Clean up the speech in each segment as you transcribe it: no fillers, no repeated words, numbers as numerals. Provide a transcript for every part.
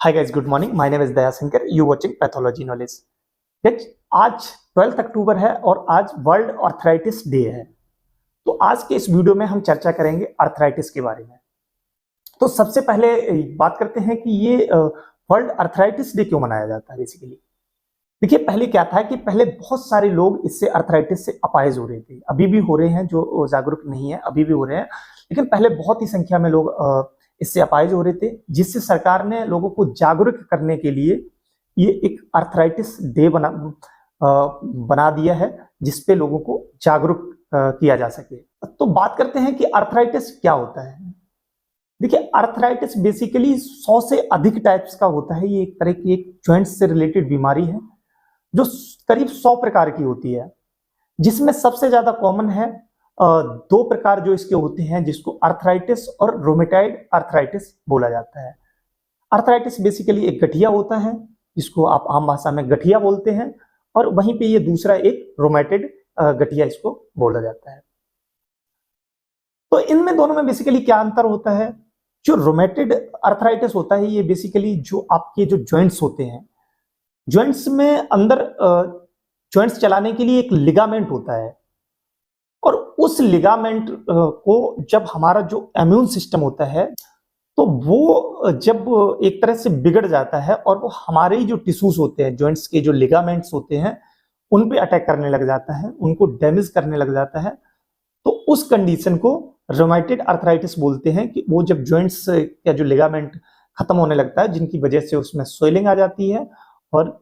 Hi guys, good morning. My name is Daya Shankar, you watching pathology knowledge. आज 12 अक्टूबर है और आज वर्ल्ड आर्थराइटिस डे है। तो आज के इस वीडियो में हम चर्चा करेंगे आर्थराइटिस के बारे में। तो सबसे पहले बात करते हैं कि ये वर्ल्ड आर्थराइटिस डे क्यों मनाया जाता है। बेसिकली देखिए, पहले क्या था कि पहले बहुत सारे लोग इससे आर्थराइटिस से अपाहिज हो रहे थे, अभी भी हो रहे हैं, जो जागरूक नहीं है अभी भी हो रहे हैं, लेकिन पहले बहुत ही संख्या में लोग इससे अपाहिज हो रहे थे, जिससे सरकार ने लोगों को जागरूक करने के लिए ये एक आर्थराइटिस डे बना दिया है, जिसपे लोगों को जागरूक किया जा सके। तो बात करते हैं कि आर्थराइटिस क्या होता है। देखिए, आर्थराइटिस बेसिकली 100 से अधिक टाइप्स का होता है। ये एक तरह की एक जॉइंट्स से रिलेटेड बीमारी है जो करीब 100 प्रकार की होती है, जिसमें सबसे ज्यादा कॉमन है दो प्रकार जो इसके होते हैं, जिसको आर्थराइटिस और रोमेटाइड आर्थराइटिस बोला जाता है। आर्थराइटिस बेसिकली एक गठिया होता है, जिसको आप आम भाषा में गठिया बोलते हैं, और वहीं पे ये दूसरा एक रोमेटाइड गठिया इसको बोला जाता है। तो इनमें दोनों में बेसिकली क्या अंतर होता है। जो रोमेटाइड आर्थराइटिस होता है, ये बेसिकली जो आपके जो जॉइंट्स होते हैं, जॉइंट्स में अंदर जॉइंट्स चलाने के लिए एक लिगामेंट होता है, और उस लिगामेंट को जब हमारा जो इम्यून सिस्टम होता है, तो वो जब एक तरह से बिगड़ जाता है और वो हमारे ही जो टिश्यूज होते हैं, जॉइंट्स के जो लिगामेंट्स होते हैं, उन पे अटैक करने लग जाता है, उनको डैमेज करने लग जाता है, तो उस कंडीशन को रोमेटाइड आर्थराइटिस बोलते हैं। कि वो जब जॉइंट्स का जो लिगामेंट खत्म होने लगता है, जिनकी वजह से उसमें स्वेलिंग आ जाती है और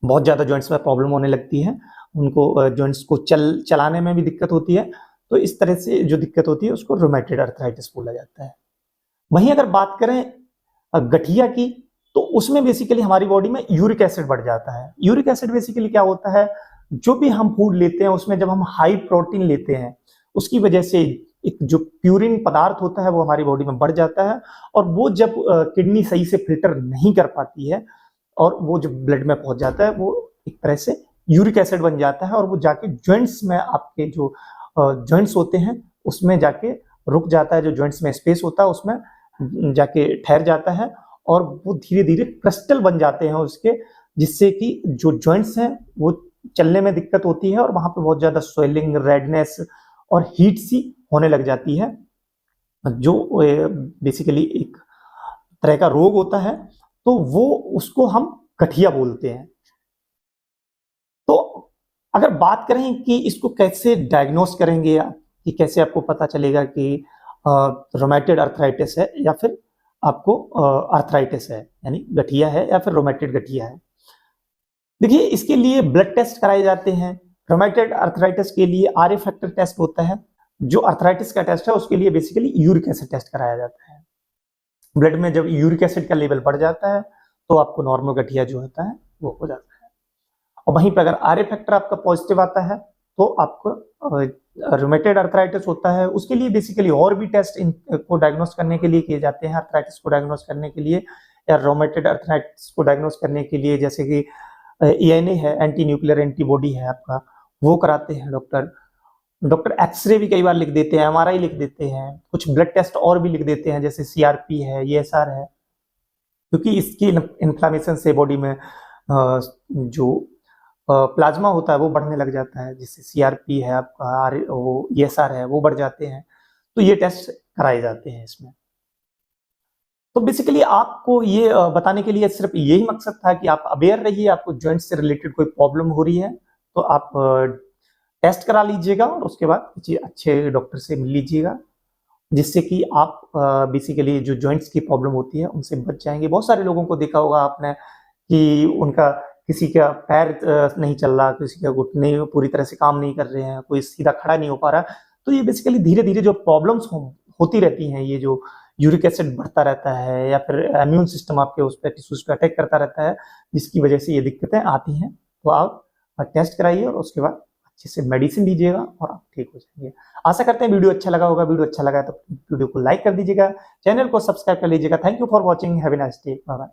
बहुत ज्यादा जॉइंट्स में प्रॉब्लम होने लगती है, उनको जॉइंट्स को चलाने में भी दिक्कत होती है। तो इस तरह से जो दिक्कत होती है उसको रोमेटाइड आर्थराइटिस बोला जाता है। वहीं अगर बात करें गठिया की, तो उसमें बेसिकली हमारी बॉडी में यूरिक एसिड बढ़ जाता है। यूरिक एसिड बेसिकली क्या होता है, जो भी हम फूड लेते हैं उसमें जब हम हाई प्रोटीन लेते हैं, उसकी वजह से एक जो प्यूरिन पदार्थ होता है वो हमारी बॉडी में बढ़ जाता है, और वो जब किडनी सही से फिल्टर नहीं कर पाती है और वो जब ब्लड में पहुंच जाता है, वो एक तरह से यूरिक एसिड बन जाता है, और वो जाके जॉइंट्स में, आपके जो जॉइंट्स होते हैं उसमें जाके रुक जाता है। जो जॉइंट्स में स्पेस होता है उसमें जाके ठहर जाता है, और वो धीरे धीरे क्रिस्टल बन जाते हैं उसके, जिससे कि जो जॉइंट्स हैं वो चलने में दिक्कत होती है, और वहां पे बहुत ज्यादा स्वेलिंग, रेडनेस और हीट सी होने लग जाती है, जो बेसिकली एक तरह का रोग होता है। तो वो उसको हम गठिया बोलते हैं। तो अगर बात करें कि इसको कैसे डायग्नोस करेंगे, कि कैसे आपको पता चलेगा कि रोमेटाइड आर्थराइटिस है या फिर आपको आर्थराइटिस है, यानी गठिया है या फिर रोमेटाइड गठिया है। देखिए, इसके लिए ब्लड टेस्ट कराए जाते हैं। रोमेटाइड आर्थराइटिस के लिए आरए फैक्टर टेस्ट होता है। जो आर्थराइटिस का टेस्ट है उसके लिए बेसिकली यूरिक एसिड टेस्ट कराया जाता है। ब्लड में जब यूरिक एसिड का लेवल बढ़ जाता है तो आपको नॉर्मल गठिया जो होता है वो हो जाता है। और वहीं पर अगर आरए फैक्टर आपका पॉजिटिव आता है तो आपको रोमेटाइड आर्थराइटिस होता है। उसके लिए बेसिकली और भी टेस्ट को डायग्नोस करने के लिए किए जाते हैं, आर्थराइटिस को डायग्नोस करने के लिए या रोमेटाइड आर्थराइटिस को डायग्नोस करने के लिए, जैसे कि एएनए है, एंटी न्यूक्लियर एंटीबॉडी है आपका, वो कराते हैं डॉक्टर एक्सरे भी कई बार लिख देते हैं, एमआरआई लिख देते हैं, कुछ ब्लड टेस्ट और भी लिख देते हैं, जैसे सीआरपी है, ईएसआर है, क्योंकि इसकी इन्फ्लामेशन से बॉडी में जो प्लाज्मा होता है वो बढ़ने लग जाता है, जिससे सीआरपी है आपका, वो ईएसआर है, वो बढ़ जाते हैं। तो ये टेस्ट कराए जाते हैं इसमें। तो बेसिकली आपको ये बताने के लिए सिर्फ यही मकसद था कि आप अवेयर रहिए, आपको जॉइंट से रिलेटेड कोई प्रॉब्लम हो रही है तो आप टेस्ट करा लीजिएगा, और उसके बाद किसी अच्छे डॉक्टर से मिल लीजिएगा, जिससे कि आप बेसिकली जो जॉइंट्स की प्रॉब्लम होती है उनसे बच जाएंगे। बहुत सारे लोगों को देखा होगा आपने कि उनका किसी का पैर नहीं चल रहा, किसी का घुटने पूरी तरह से काम नहीं कर रहे हैं, कोई सीधा खड़ा नहीं हो पा रहा। तो ये बेसिकली धीरे धीरे जो प्रॉब्लम्स होती रहती हैं, ये जो यूरिक एसिड बढ़ता रहता है या फिर इम्यून सिस्टम आपके उस पर टिश्यूज पे अटैक करता रहता है, जिसकी वजह से ये दिक्कतें आती हैं। तो आप टेस्ट कराइए और उसके बाद अच्छे से मेडिसिन लीजिएगा और आप ठीक हो जाएंगे। आशा करते हैं वीडियो अच्छा लगा होगा। वीडियो अच्छा लगा तो वीडियो को लाइक कर दीजिएगा, चैनल को सब्सक्राइब कर लीजिएगा। Thank you for watching, have a nice day, bye bye.